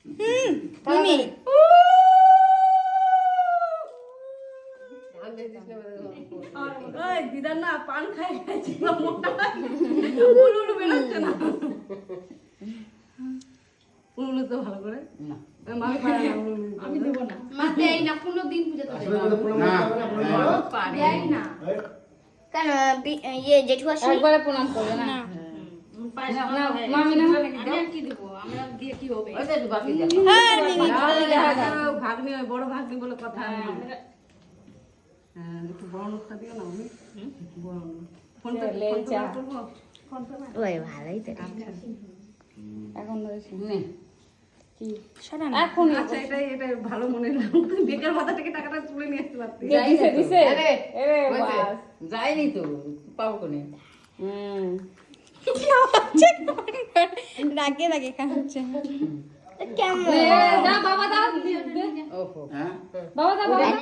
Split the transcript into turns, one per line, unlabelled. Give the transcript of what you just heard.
মিমি
ওই দিদার না পান খাই খাইছে না মোটা উলুলু বেরোচ্ছে না উলুলু তো ভালো করে
না
মামি পারে না উলুলু
আমি দেব না মা দেই না 15 দিন পূজা তো দেয় না
কেন ইয়ে জেঠু আসে
একবারে প্রণাম করবে না মামি না
আমি আর কি দেব আমরা দিয়ে কি হবে
ওই তো বাকি যা
হ্যাঁ মিমি
ভাগ্নি ওই বড় ভাগ্নি বলে কথা হ্যাঁ একটু বড় লোকটা দিও না আমি বড় ফোন করবো
ওই ভালোই তো
এখন রয়েছে
নে
কি
শোনা না
এখন
আচ্ছা এটাই ভালো মনে হলো বেকার মাথা থেকে টাকাটা তুলে নিয়ে আসতে পারতি
দিছে দিছে
আরে
এরে
হয়েছে।
বাস
যায়নি তো পাবো কোনে
রাগে রাগে খাচ্ছে কেমন
যা বাবা দাও
ওহো
বাবা দাও বাবা